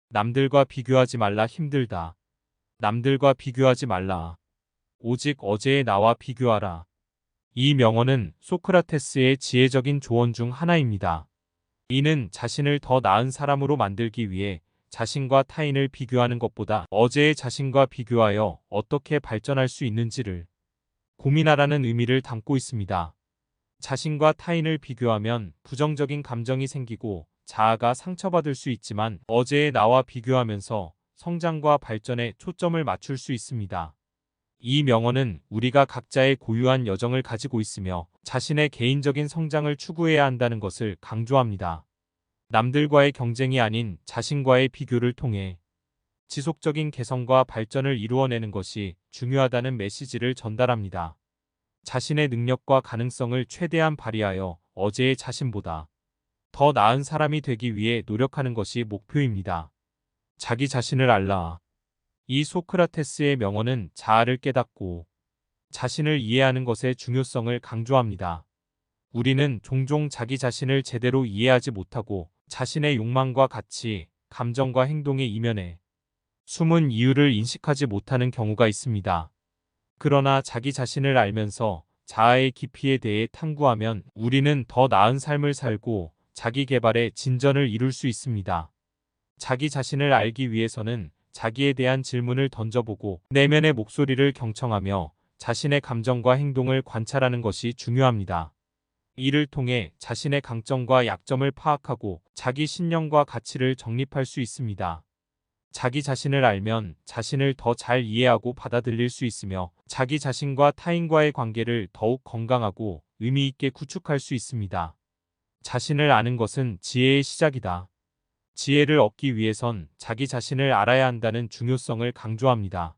남들과 비교하지 말라 힘들다. 남들과 비교하지 말라. 오직 어제의 나와 비교하라. 이 명언은 소크라테스의 지혜적인 조언 중 하나입니다. 이는 자신을 더 나은 사람으로 만들기 위해 자신과 타인을 비교하는 것보다 어제의 자신과 비교하여 어떻게 발전할 수 있는지를 고민하라는 의미를 담고 있습니다. 자신과 타인을 비교하면 부정적인 감정이 생기고 자아가 상처받을 수 있지만 어제의 나와 비교하면서 성장과 발전에 초점을 맞출 수 있습니다. 이 명언은 우리가 각자의 고유한 여정을 가지고 있으며 자신의 개인적인 성장을 추구해야 한다는 것을 강조합니다. 남들과의 경쟁이 아닌 자신과의 비교를 통해 지속적인 개선과 발전을 이루어내는 것이 중요하다는 메시지를 전달합니다. 자신의 능력과 가능성을 최대한 발휘하여 어제의 자신보다 더 나은 사람이 되기 위해 노력하는 것이 목표입니다. 자기 자신을 알라. 이 소크라테스의 명언은 자아를 깨닫고 자신을 이해하는 것의 중요성을 강조합니다. 우리는 종종 자기 자신을 제대로 이해하지 못하고 자신의 욕망과 가치, 감정과 행동의 이면에 숨은 이유를 인식하지 못하는 경우가 있습니다. 그러나 자기 자신을 알면서 자아의 깊이에 대해 탐구하면 우리는 더 나은 삶을 살고 자기 개발의 진전을 이룰 수 있습니다. 자기 자신을 알기 위해서는 자기에 대한 질문을 던져보고 내면의 목소리를 경청하며 자신의 감정과 행동을 관찰하는 것이 중요합니다. 이를 통해 자신의 강점과 약점을 파악하고 자기 신념과 가치를 정립할 수 있습니다. 자기 자신을 알면 자신을 더 잘 이해하고 받아들일 수 있으며 자기 자신과 타인과의 관계를 더욱 건강하고 의미 있게 구축할 수 있습니다. 자신을 아는 것은 지혜의 시작이다. 지혜를 얻기 위해선 자기 자신을 알아야 한다는 중요성을 강조합니다.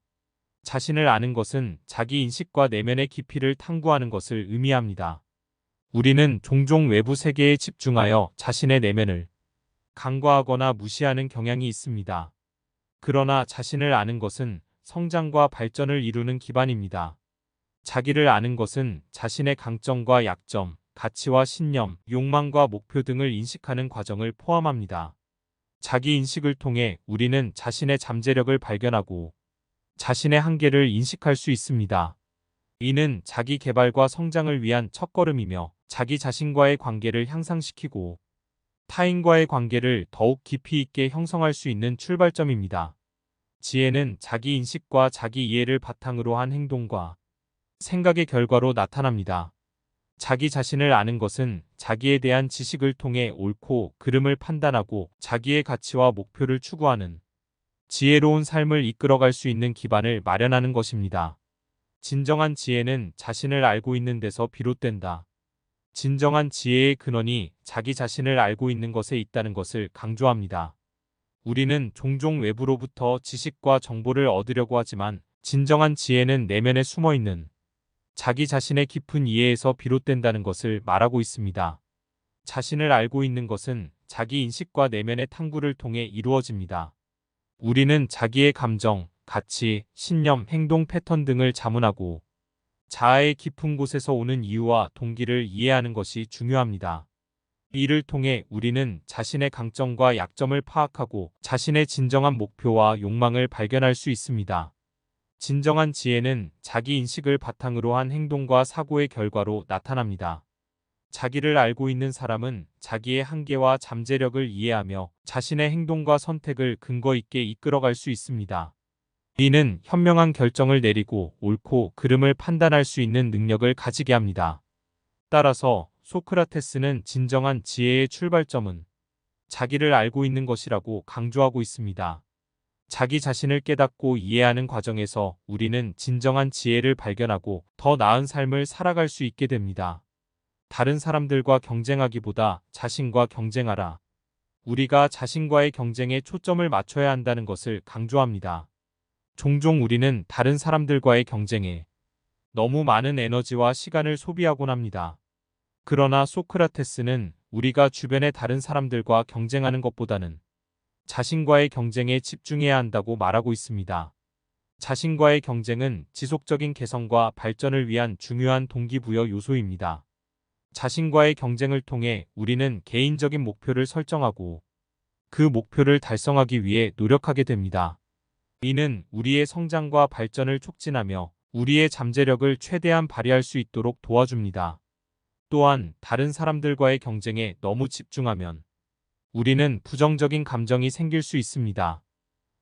자신을 아는 것은 자기 인식과 내면의 깊이를 탐구하는 것을 의미합니다. 우리는 종종 외부 세계에 집중하여 자신의 내면을 간과하거나 무시하는 경향이 있습니다. 그러나 자신을 아는 것은 성장과 발전을 이루는 기반입니다. 자기를 아는 것은 자신의 강점과 약점, 가치와 신념, 욕망과 목표 등을 인식하는 과정을 포함합니다. 자기 인식을 통해 우리는 자신의 잠재력을 발견하고 자신의 한계를 인식할 수 있습니다. 이는 자기 개발과 성장을 위한 첫걸음이며 자기 자신과의 관계를 향상시키고 타인과의 관계를 더욱 깊이 있게 형성할 수 있는 출발점입니다. 지혜는 자기 인식과 자기 이해를 바탕으로 한 행동과 생각의 결과로 나타납니다. 자기 자신을 아는 것은 자기에 대한 지식을 통해 옳고 그름을 판단하고 자기의 가치와 목표를 추구하는 지혜로운 삶을 이끌어갈 수 있는 기반을 마련하는 것입니다. 진정한 지혜는 자신을 알고 있는 데서 비롯된다. 진정한 지혜의 근원이 자기 자신을 알고 있는 것에 있다는 것을 강조합니다. 우리는 종종 외부로부터 지식과 정보를 얻으려고 하지만 진정한 지혜는 내면에 숨어 있는 자기 자신의 깊은 이해에서 비롯된다는 것을 말하고 있습니다. 자신을 알고 있는 것은 자기 인식과 내면의 탐구를 통해 이루어집니다. 우리는 자기의 감정, 가치, 신념, 행동 패턴 등을 자문하고 자아의 깊은 곳에서 오는 이유와 동기를 이해하는 것이 중요합니다. 이를 통해 우리는 자신의 강점과 약점을 파악하고 자신의 진정한 목표와 욕망을 발견할 수 있습니다. 진정한 지혜는 자기 인식을 바탕으로 한 행동과 사고의 결과로 나타납니다. 자기를 알고 있는 사람은 자기의 한계와 잠재력을 이해하며 자신의 행동과 선택을 근거 있게 이끌어갈 수 있습니다. 이는 현명한 결정을 내리고 옳고 그름을 판단할 수 있는 능력을 가지게 합니다. 따라서 소크라테스는 진정한 지혜의 출발점은 자기를 알고 있는 것이라고 강조하고 있습니다. 자기 자신을 깨닫고 이해하는 과정에서 우리는 진정한 지혜를 발견하고 더 나은 삶을 살아갈 수 있게 됩니다. 다른 사람들과 경쟁하기보다 자신과 경쟁하라. 우리가 자신과의 경쟁에 초점을 맞춰야 한다는 것을 강조합니다. 종종 우리는 다른 사람들과의 경쟁에 너무 많은 에너지와 시간을 소비하곤 합니다. 그러나 소크라테스는 우리가 주변의 다른 사람들과 경쟁하는 것보다는 자신과의 경쟁에 집중해야 한다고 말하고 있습니다. 자신과의 경쟁은 지속적인 개선과 발전을 위한 중요한 동기부여 요소입니다. 자신과의 경쟁을 통해 우리는 개인적인 목표를 설정하고 그 목표를 달성하기 위해 노력하게 됩니다. 이는 우리의 성장과 발전을 촉진하며 우리의 잠재력을 최대한 발휘할 수 있도록 도와줍니다. 또한 다른 사람들과의 경쟁에 너무 집중하면 우리는 부정적인 감정이 생길 수 있습니다.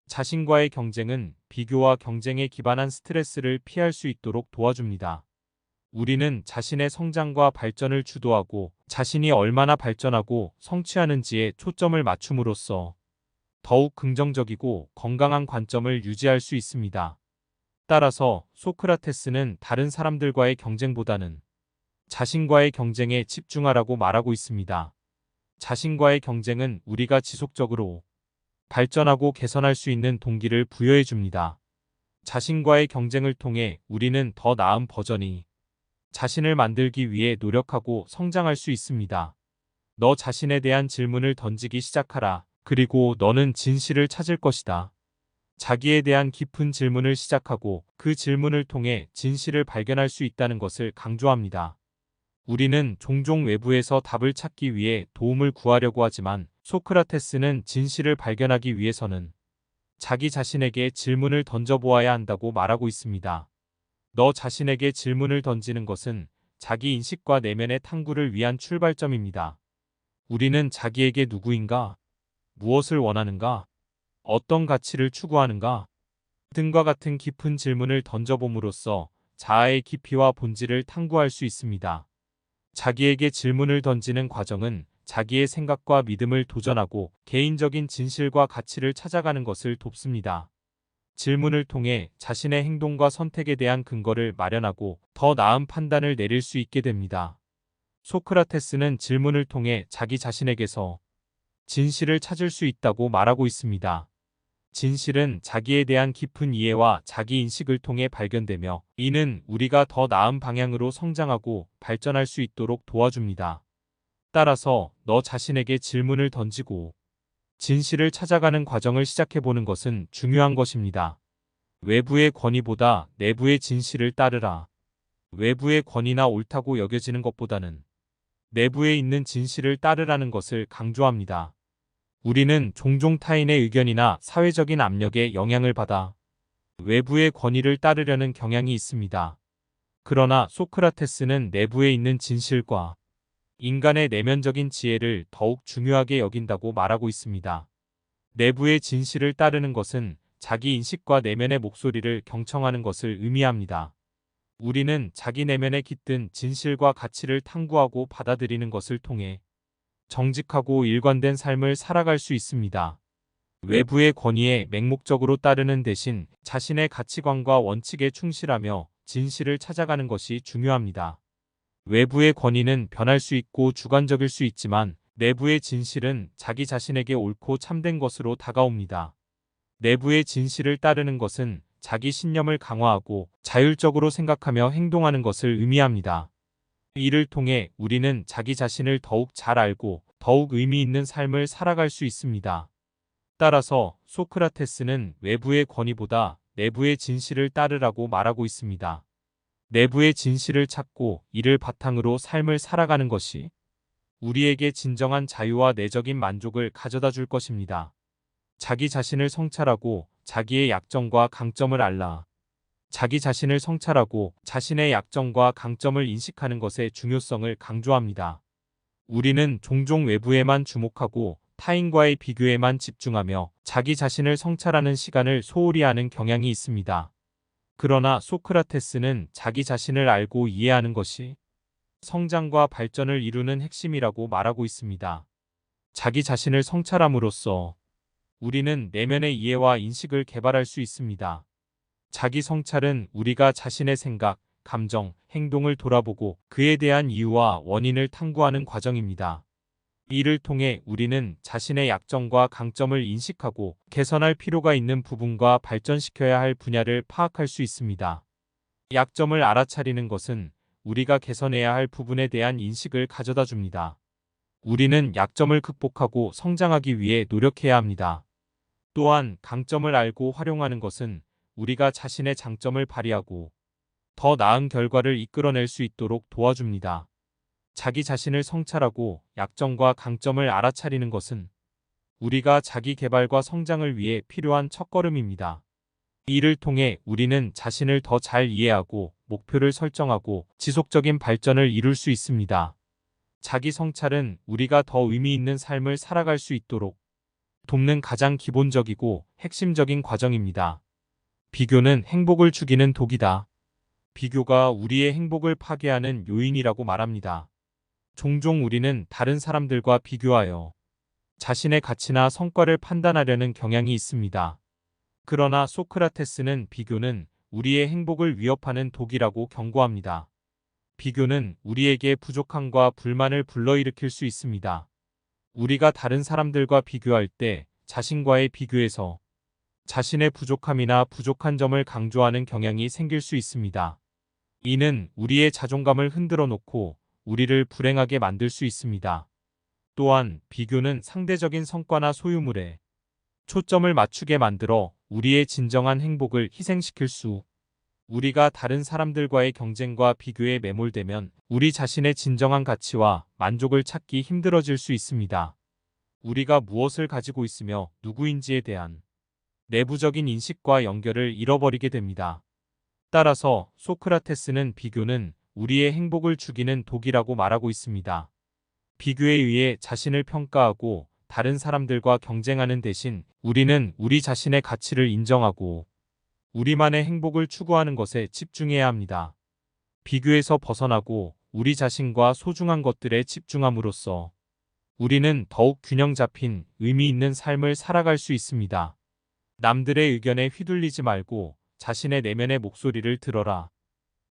자신과의 경쟁은 비교와 경쟁에 기반한 스트레스를 피할 수 있도록 도와줍니다. 우리는 자신의 성장과 발전을 주도하고 자신이 얼마나 발전하고 성취하는지에 초점을 맞춤으로써 더욱 긍정적이고 건강한 관점을 유지할 수 있습니다. 따라서 소크라테스는 다른 사람들과의 경쟁보다는 자신과의 경쟁에 집중하라고 말하고 있습니다. 자신과의 경쟁은 우리가 지속적으로 발전하고 개선할 수 있는 동기를 부여해 줍니다. 자신과의 경쟁을 통해 우리는 더 나은 버전이 자신을 만들기 위해 노력하고 성장할 수 있습니다. 너 자신에 대한 질문을 던지기 시작하라. 그리고 너는 진실을 찾을 것이다. 자기에 대한 깊은 질문을 시작하고 그 질문을 통해 진실을 발견할 수 있다는 것을 강조합니다. 우리는 종종 외부에서 답을 찾기 위해 도움을 구하려고 하지만 소크라테스는 진실을 발견하기 위해서는 자기 자신에게 질문을 던져보아야 한다고 말하고 있습니다. 너 자신에게 질문을 던지는 것은 자기 인식과 내면의 탐구를 위한 출발점입니다. 우리는 자기에게 누구인가, 무엇을 원하는가, 어떤 가치를 추구하는가 등과 같은 깊은 질문을 던져봄으로써 자아의 깊이와 본질을 탐구할 수 있습니다. 자기에게 질문을 던지는 과정은 자기의 생각과 믿음을 도전하고 개인적인 진실과 가치를 찾아가는 것을 돕습니다. 질문을 통해 자신의 행동과 선택에 대한 근거를 마련하고 더 나은 판단을 내릴 수 있게 됩니다. 소크라테스는 질문을 통해 자기 자신에게서 진실을 찾을 수 있다고 말하고 있습니다. 진실은 자기에 대한 깊은 이해와 자기 인식을 통해 발견되며 이는 우리가 더 나은 방향으로 성장하고 발전할 수 있도록 도와줍니다. 따라서 너 자신에게 질문을 던지고 진실을 찾아가는 과정을 시작해보는 것은 중요한 것입니다. 외부의 권위보다 내부의 진실을 따르라. 외부의 권위나 옳다고 여겨지는 것보다는 내부에 있는 진실을 따르라는 것을 강조합니다. 우리는 종종 타인의 의견이나 사회적인 압력에 영향을 받아 외부의 권위를 따르려는 경향이 있습니다. 그러나 소크라테스는 내부에 있는 진실과 인간의 내면적인 지혜를 더욱 중요하게 여긴다고 말하고 있습니다. 내부의 진실을 따르는 것은 자기 인식과 내면의 목소리를 경청하는 것을 의미합니다. 우리는 자기 내면에 깃든 진실과 가치를 탐구하고 받아들이는 것을 통해 정직하고 일관된 삶을 살아갈 수 있습니다. 외부의 권위에 맹목적으로 따르는 대신 자신의 가치관과 원칙에 충실하며 진실을 찾아가는 것이 중요합니다. 외부의 권위는 변할 수 있고 주관적일 수 있지만 내부의 진실은 자기 자신에게 옳고 참된 것으로 다가옵니다. 내부의 진실을 따르는 것은 자기 신념을 강화하고 자율적으로 생각하며 행동하는 것을 의미합니다. 이를 통해 우리는 자기 자신을 더욱 잘 알고 더욱 의미 있는 삶을 살아갈 수 있습니다. 따라서 소크라테스는 외부의 권위보다 내부의 진실을 따르라고 말하고 있습니다. 내부의 진실을 찾고 이를 바탕으로 삶을 살아가는 것이 우리에게 진정한 자유와 내적인 만족을 가져다 줄 것입니다. 자기 자신을 성찰하고 자기의 약점과 강점을 알라. 자기 자신을 성찰하고 자신의 약점과 강점을 인식하는 것의 중요성을 강조합니다. 우리는 종종 외부에만 주목하고 타인과의 비교에만 집중하며 자기 자신을 성찰하는 시간을 소홀히 하는 경향이 있습니다. 그러나 소크라테스는 자기 자신을 알고 이해하는 것이 성장과 발전을 이루는 핵심이라고 말하고 있습니다. 자기 자신을 성찰함으로써 우리는 내면의 이해와 인식을 개발할 수 있습니다. 자기 성찰은 우리가 자신의 생각, 감정, 행동을 돌아보고 그에 대한 이유와 원인을 탐구하는 과정입니다. 이를 통해 우리는 자신의 약점과 강점을 인식하고 개선할 필요가 있는 부분과 발전시켜야 할 분야를 파악할 수 있습니다. 약점을 알아차리는 것은 우리가 개선해야 할 부분에 대한 인식을 가져다 줍니다. 우리는 약점을 극복하고 성장하기 위해 노력해야 합니다. 또한 강점을 알고 활용하는 것은 우리가 자신의 장점을 발휘하고 더 나은 결과를 이끌어낼 수 있도록 도와줍니다. 자기 자신을 성찰하고 약점과 강점을 알아차리는 것은 우리가 자기 개발과 성장을 위해 필요한 첫걸음입니다. 이를 통해 우리는 자신을 더 잘 이해하고 목표를 설정하고 지속적인 발전을 이룰 수 있습니다. 자기 성찰은 우리가 더 의미 있는 삶을 살아갈 수 있도록 돕는 가장 기본적이고 핵심적인 과정입니다. 비교는 행복을 죽이는 독이다. 비교가 우리의 행복을 파괴하는 요인이라고 말합니다. 종종 우리는 다른 사람들과 비교하여 자신의 가치나 성과를 판단하려는 경향이 있습니다. 그러나 소크라테스는 비교는 우리의 행복을 위협하는 독이라고 경고합니다. 비교는 우리에게 부족함과 불만을 불러일으킬 수 있습니다. 우리가 다른 사람들과 비교할 때 자신과의 비교에서 자신의 부족함이나 부족한 점을 강조하는 경향이 생길 수 있습니다. 이는 우리의 자존감을 흔들어 놓고 우리를 불행하게 만들 수 있습니다. 또한 비교는 상대적인 성과나 소유물에 초점을 맞추게 만들어 우리의 진정한 행복을 희생시킬 수. 우리가 다른 사람들과의 경쟁과 비교에 매몰되면 우리 자신의 진정한 가치와 만족을 찾기 힘들어질 수 있습니다. 우리가 무엇을 가지고 있으며 누구인지에 대한 내부적인 인식과 연결을 잃어버리게 됩니다. 따라서 소크라테스는 비교는 우리의 행복을 죽이는 독이라고 말하고 있습니다. 비교에 의해 자신을 평가하고 다른 사람들과 경쟁하는 대신 우리는 우리 자신의 가치를 인정하고 우리만의 행복을 추구하는 것에 집중해야 합니다. 비교에서 벗어나고 우리 자신과 소중한 것들에 집중함으로써 우리는 더욱 균형 잡힌 의미 있는 삶을 살아갈 수 있습니다. 남들의 의견에 휘둘리지 말고 자신의 내면의 목소리를 들어라.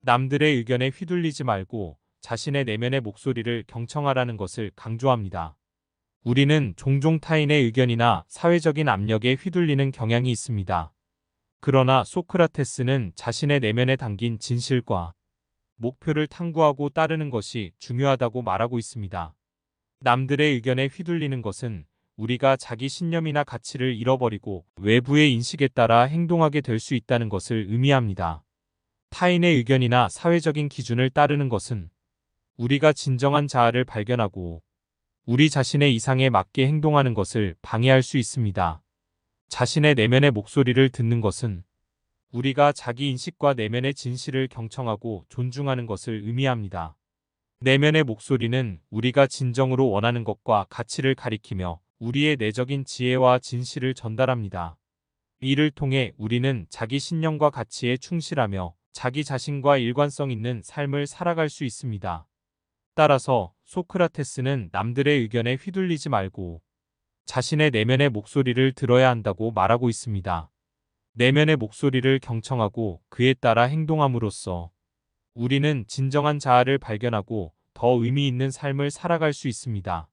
남들의 의견에 휘둘리지 말고 자신의 내면의 목소리를 경청하라는 것을 강조합니다. 우리는 종종 타인의 의견이나 사회적인 압력에 휘둘리는 경향이 있습니다. 그러나 소크라테스는 자신의 내면에 담긴 진실과 목표를 탐구하고 따르는 것이 중요하다고 말하고 있습니다. 남들의 의견에 휘둘리는 것은 우리가 자기 신념이나 가치를 잃어버리고 외부의 인식에 따라 행동하게 될 수 있다는 것을 의미합니다. 타인의 의견이나 사회적인 기준을 따르는 것은 우리가 진정한 자아를 발견하고 우리 자신의 이상에 맞게 행동하는 것을 방해할 수 있습니다. 자신의 내면의 목소리를 듣는 것은 우리가 자기 인식과 내면의 진실을 경청하고 존중하는 것을 의미합니다. 내면의 목소리는 우리가 진정으로 원하는 것과 가치를 가리키며 우리의 내적인 지혜와 진실을 전달합니다. 이를 통해 우리는 자기 신념과 가치에 충실하며 자기 자신과 일관성 있는 삶을 살아갈 수 있습니다. 따라서 소크라테스는 남들의 의견에 휘둘리지 말고 자신의 내면의 목소리를 들어야 한다고 말하고 있습니다. 내면의 목소리를 경청하고 그에 따라 행동함으로써 우리는 진정한 자아를 발견하고 더 의미 있는 삶을 살아갈 수 있습니다.